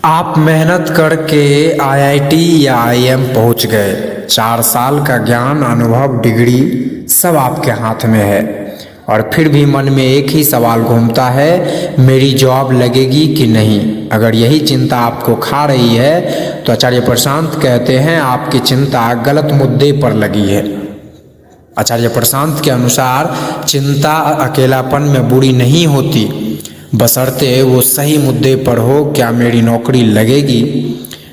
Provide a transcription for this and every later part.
आप मेहनत करके आईआईटी या आईएम पहुंच गए। 4 साल का ज्ञान, अनुभव, डिग्री सब आपके हाथ में है और फिर भी मन में एक ही सवाल घूमता है, मेरी जॉब लगेगी कि नहीं। अगर यही चिंता आपको खा रही है तो आचार्य प्रशांत कहते हैं आपकी चिंता गलत मुद्दे पर लगी है। आचार्य प्रशांत के अनुसार चिंता अकेलापन में बुरी नहीं होती, बशर्ते वो सही मुद्दे पर हो। क्या मेरी नौकरी लगेगी?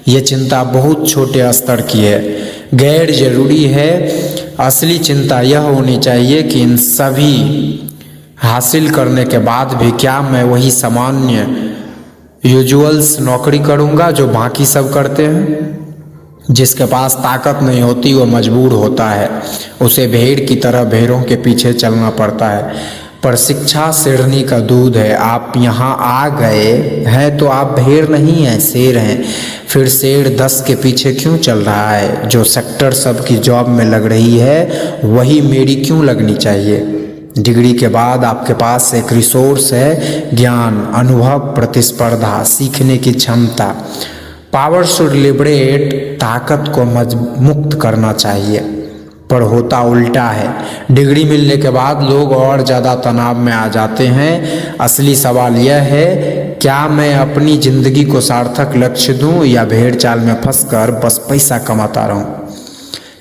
ये चिंता बहुत छोटे स्तर की है, गैर जरूरी है। असली चिंता यह होनी चाहिए कि इन सभी हासिल करने के बाद भी क्या मैं वही सामान्य यूजुअल्स नौकरी करूँगा जो बाकी सब करते हैं। जिसके पास ताकत नहीं होती वो मजबूर होता है, उसे भेड़ की तरह भेड़ों के पीछे चलना पड़ता है। पर शिक्षा शेरनी का दूध है। आप यहाँ आ गए हैं तो आप भेड़ नहीं हैं, शेर हैं। फिर शेर 10 के पीछे क्यों चल रहा है? जो सेक्टर सबकी जॉब में लग रही है वही मेरी क्यों लगनी चाहिए? डिग्री के बाद आपके पास एक रिसोर्स है, ज्ञान, अनुभव, प्रतिस्पर्धा, सीखने की क्षमता। पावर शुड लिबरेट, ताकत को मुक्त करना चाहिए। पर होता उल्टा है। डिग्री मिलने के बाद लोग और ज़्यादा तनाव में आ जाते हैं। असली सवाल यह है, क्या मैं अपनी ज़िंदगी को सार्थक लक्ष्य दूं या भेड़ चाल में फंसकर बस पैसा कमाता रहूं?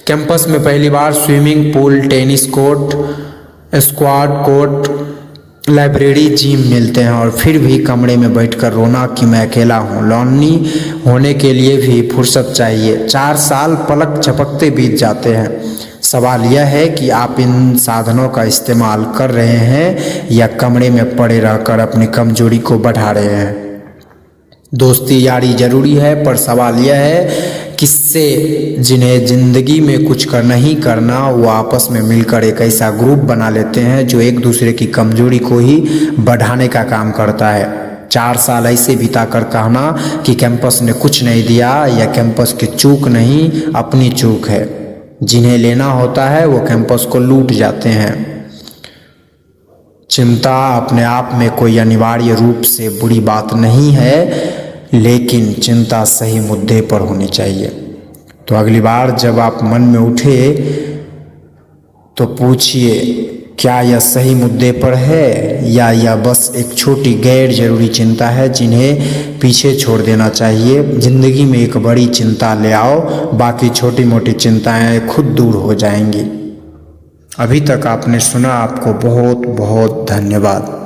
कैंपस में पहली बार swimming pool, tennis court, squash court, library, gym मिलते हैं और फिर भी कमरे में बैठकर रोना कि मैं अकेला हूँ। लोनली होने के लिए भी फुर्सत चाहिए। 4 साल पलक झपकते बीत जाते हैं। सवाल यह है कि आप इन साधनों का इस्तेमाल कर रहे हैं या कमरे में पड़े रहकर अपनी कमजोरी को बढ़ा रहे हैं। दोस्ती यारी जरूरी है, पर सवाल यह है किससे? जिन्हें जिंदगी में कुछ करना ही करना, वो आपस में मिलकर एक ऐसा ग्रुप बना लेते हैं जो एक दूसरे की कमजोरी को ही बढ़ाने का काम करता है। 4 साल ऐसे बिताकर कहना कि कैंपस ने कुछ नहीं दिया या कैंपस की चूक नहीं, अपनी चूक है। जिन्हें लेना होता है वो कैंपस को लूट जाते हैं। चिंता अपने आप में कोई अनिवार्य रूप से बुरी बात नहीं है, लेकिन चिंता सही मुद्दे पर होनी चाहिए। तो अगली बार जब आप मन में उठे तो पूछिए, क्या यह सही मुद्दे पर है या यह बस एक छोटी गैर जरूरी चिंता है जिन्हें पीछे छोड़ देना चाहिए। जिंदगी में एक बड़ी चिंता ले आओ, बाकी छोटी मोटी चिंताएं खुद दूर हो जाएंगी। अभी तक आपने सुना, आपको बहुत बहुत धन्यवाद।